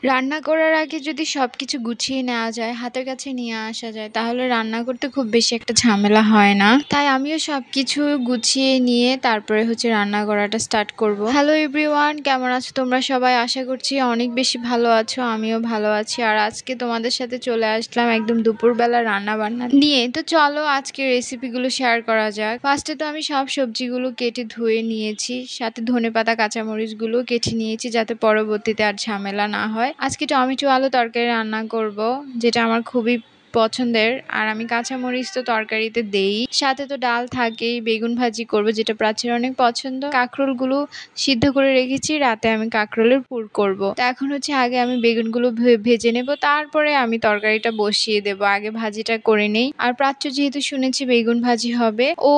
রান্না করার আগে যদি সবকিছু গুছিয়ে নেওয়া যায়, হাতের কাছে নিয়ে আসা যায়, তাহলে রান্না করতে খুব বেশি একটা ঝামেলা হয় না। তাই আমিও সবকিছু গুছিয়ে নিয়ে তারপরে হচ্ছে রান্না করাটা স্টার্ট করব। হ্যালো এভরিওয়ান, কেমন আছো তোমরা সবাই? আশা করছি অনেক বেশি ভালো আছো, আমিও ভালো আছি। আর আজকে তোমাদের সাথে চলে আসলাম একদম দুপুরবেলা রান্না বান্না নিয়ে। তো চলো আজকে রেসিপিগুলো শেয়ার করা যাক। ফার্স্টে তো আমি সব সবজিগুলো কেটে ধুয়ে নিয়েছি, সাথে ধনেপাতা কাঁচামরিচগুলো কেটে নিয়েছি যাতে পরবর্তীতে আর ঝামেলা না হয়। আজকে টমেটো আলু তরকারি রান্না করব, যেটা আমার খুবই পছন্দের। আর আমি কাঁচামরিচ তো তরকারিতে দেই, সাথে তো ডাল থাকেই। বেগুন ভাজি করব, যেটা প্রাচীর অনেক পছন্দ। কাঁকরোলগুলো সিদ্ধ করে রেখেছি, রাতে আমি কাঁকরোলের পুর করব। তো এখন হচ্ছে আগে আমি বেগুনগুলো ভেজে নেব, তারপরে আমি তরকারিটা বসিয়ে দেব। আগে ভাজিটা করে নেই। আর প্রাচ্য যেহেতু শুনেছি বেগুন ভাজি হবে, ও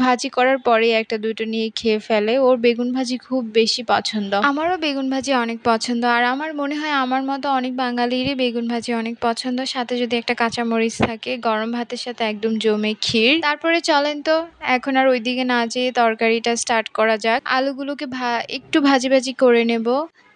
ভাজি করার পরে একটা দুটো নিয়ে খেয়ে ফেলে। ওর বেগুন ভাজি খুব বেশি পছন্দ, আমারও বেগুন ভাজি অনেক পছন্দ। আর আমার মনে হয় আমার মতো অনেক বাঙালিরই বেগুন ভাজি অনেক পছন্দ। সাথে যদি একটা কাঁচামরিচ থাকে, গরম ভাতের সাথে একদম জমে ক্ষীর। তারপরে চলেন তো এখন আর ওইদিকে না যেয়ে তরকারিটা স্টার্ট করা যাক। আলুগুলোকে একটু ভাজি ভাজি করে নেব,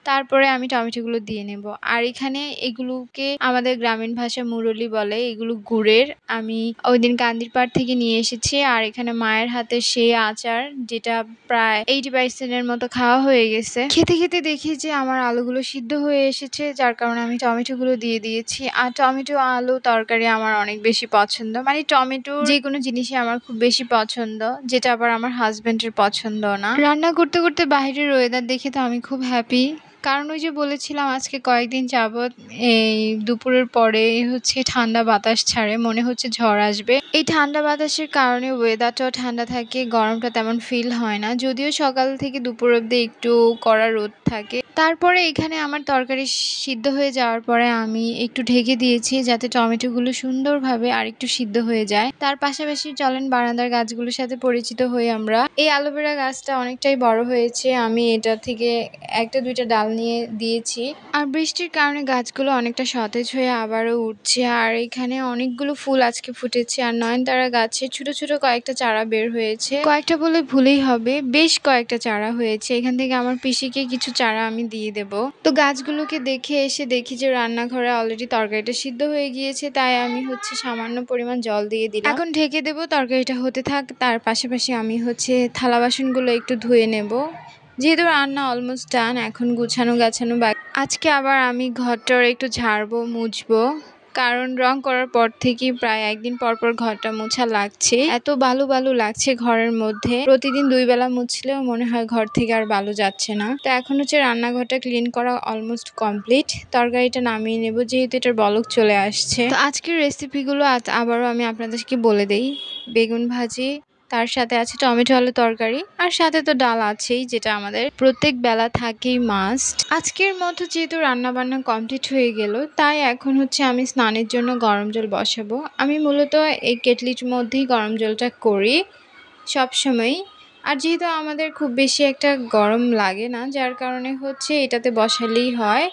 তারপরে আমি টমেটোগুলো দিয়ে নেব। আর এখানে এগুলোকে আমাদের গ্রামীণ ভাষায় মুরলি বলে, এগুলো গুড়ের। আমি ওইদিন কান্দির পাড় থেকে নিয়ে এসেছি। আর এখানে মায়ের হাতে সেই আচার, যেটা প্রায় 80% মতো খাওয়া হয়ে গেছে। খেতে খেতে দেখি যে আমার আলুগুলো সিদ্ধ হয়ে এসেছে, যার কারণে আমি টমেটোগুলো দিয়ে দিয়েছি। আর টমেটো আলু তরকারি আমার অনেক বেশি পছন্দ, মানে টমেটো যে কোনো জিনিসই আমার খুব বেশি পছন্দ, যেটা আবার আমার হাজবেন্ডের পছন্দ না। রান্না করতে করতে বাইরের ওয়েদার দেখে তো আমি খুব হ্যাপি, কারণ ওই যে বলেছিলাম আজকে কয়েকদিন যাবত এই দুপুরের পরে হচ্ছে ঠান্ডা বাতাস ছাড়ে, মনে হচ্ছে ঝড় আসবে। এই ঠান্ডা বাতাসের কারণে ওয়েদারটাও ঠান্ডা থাকে, গরমটা তেমন ফিল হয় না। যদিও সকাল থেকে দুপুর অব্দি একটু কড়া রোদ থাকে। তারপরে এখানে আমার তরকারি সিদ্ধ হয়ে যাওয়ার পরে আমি একটু ঢেকে দিয়েছি, যাতে টমেটোগুলো সুন্দরভাবে আর একটু সিদ্ধ হয়ে যায়। তার পাশাপাশি চলেন বারান্দার গাছগুলোর সাথে পরিচিত হই আমরা। এই অ্যালোভেরা গাছটা অনেকটাই বড় হয়েছে, আমি এটা থেকে একটা দুইটা ডাল নিয়ে দিয়েছি। আর বৃষ্টির কারণে গাছগুলো অনেকটা সতেজ হয়ে আবারও উঠছে। আর এখানে অনেকগুলো ফুল আজকে ফুটেছে। আর নয়নতারা গাছে ছোট ছোট কয়েকটা চারা বের হয়েছে, কয়েকটা বলে ভুলেই হবে, বেশ কয়েকটা চারা হয়েছে। এখান থেকে আমার পিসিকে কিছু চারা আমি দিয়ে দেব। তো গাছগুলোকে দেখে এসে দেখি যে রান্নাঘরে অলরেডি তরকারিটা সিদ্ধ হয়ে গিয়েছে, তাই আমি হচ্ছে সামান্য পরিমাণ জল দিয়ে দিলাম। এখন ঢেকে দেবো, তরকারিটা হতে থাক। তার পাশাপাশি আমি হচ্ছে থালা বাসনগুলো একটু ধুয়ে নেব, যেহেতু রান্না অলমোস্ট ডান। এখন গুছানো গাছানো বাকি। আজকে আবার আমি ঘরটার একটু ঝাড়বো, মুছবো, কারণ রং করার পর থেকে প্রায় একদিন পর পর ঘরটা মোছা লাগছে। এত বালু বালু লাগছে ঘরের মধ্যে, প্রতিদিন 2 বেলা মুছলেও মনে হয় ঘর থেকে আর বালু যাচ্ছে না। তো এখন হচ্ছে রান্নাঘরটা ক্লিন করা অলমোস্ট কমপ্লিট। তরকারিটা নামিয়ে নেব, যেহেতু এটার বলক চলে আসছে। তো আজকের রেসিপিগুলো আবারও আমি আপনাদেরকে বলে দেই। বেগুন ভাজি, তার সাথে আছে টমেটো আলু তরকারি, আর সাথে তো ডাল আছেই, যেটা আমাদের প্রত্যেক বেলা থাকেই মাস্ট। আজকের মতো যেহেতু রান্না বান্না কমপ্লিট হয়ে গেল, তাই এখন হচ্ছে আমি স্নানের জন্য গরম জল বসাবো। আমি মূলত এই কেটলির মধ্যেই গরম জলটা করি সব সময়। আর যেহেতু আমাদের খুব বেশি একটা গরম লাগে না, যার কারণে হচ্ছে এটাতে বসালেই হয়,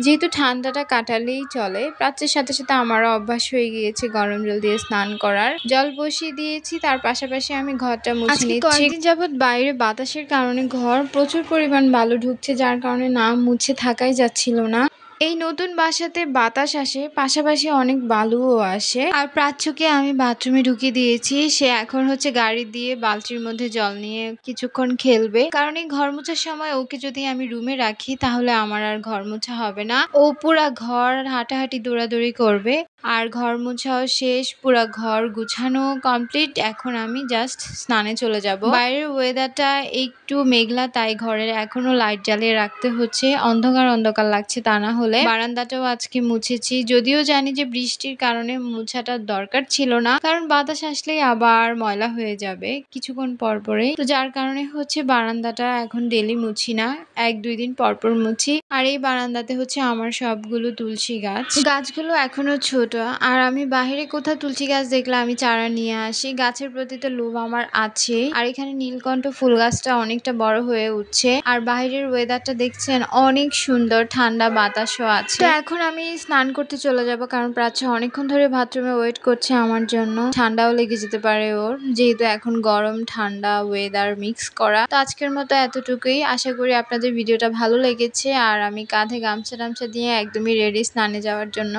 যেহেতু ঠান্ডাটা কাটালেই চলে। প্রাচ্যের সাথে সাথে আমারও অভ্যাস হয়ে গিয়েছে গরম জল দিয়ে স্নান করার। জল বসিয়ে দিয়েছি, তার পাশাপাশি আমি ঘরটা মুছে নিচ্ছি। কয়েকদিন যাবত বাইরে বাতাসের কারণে ঘর প্রচুর পরিমাণ বালু ঢুকছে, যার কারণে না মুছে থাকাই যাচ্ছিল না। এই নতুন বাসাতে বাতাস আসে, পাশাপাশি অনেক বালুও আসে। আর প্রাচ্যকে আমি বাথরুমে ঢুকিয়ে দিয়েছি, সে এখন হচ্ছে গাড়ি দিয়ে বালতির মধ্যে জল নিয়ে কিছুক্ষণ খেলবে। কারণ এই ঘর মোছার সময় ওকে যদি আমি রুমে রাখি, তাহলে আমার আর ঘর মোছা হবে না। ও পুরা ঘর হাঁটাহাঁটি দৌড়াদৌড়ি করবে। আর ঘর মোছাও শেষ, পুরা ঘর গুছানো কমপ্লিট। এখন আমি জাস্ট স্নানে চলে যাব। বাইরের ওয়েদারটা একটু মেঘলা, তাই ঘরের এখনো লাইট জ্বালিয়ে রাখতে হচ্ছে, অন্ধকার অন্ধকার লাগছে। তা না হলে বারান্দাটাও আজকে মুছেছি, যদিও জানি যে বৃষ্টির কারণে মুছাটা দরকার ছিল না, কারণ বাতাস আসলেই আবার ময়লা হয়ে যাবে কিছুক্ষণ পর পরে। তো যার কারণে হচ্ছে বারান্দাটা এখন ডেলি মুছি না, 1-2 দিন পর পর মুছি। আর এই বারান্দাতে হচ্ছে আমার সবগুলো তুলসী গাছ, গাছগুলো এখনো ছোট, মতো। আর আমি বাহিরে কোথাও তুলসী গাছ দেখলে আমি চারা নিয়ে আসি। গাছের প্রতি তো লোভ আমার আছেই। আর এখানে নীলকণ্ঠ ফুল গাছটা অনেকটা বড় হয়ে উঠছে। আর বাহিরের ওয়েদারটা দেখছেন অনেক সুন্দর, ঠান্ডা বাতাসও আছে। তো এখন আমি স্নান করতে চলে যাব, কারণ প্রাচ্য অনেকক্ষণ ধরে বাথরুমে ওয়েট করছে আমার জন্য। ঠান্ডাও লেগে যেতে পারে ওর, যেহেতু এখন গরম ঠান্ডা ওয়েদার মিক্স করা। তো আজকের মতো এতটুকুই। আশা করি আপনাদের ভিডিওটা ভালো লেগেছে। আর আমি কাঁধে গামছা টামছা দিয়ে একদমই রেডি স্নানে যাওয়ার জন্য।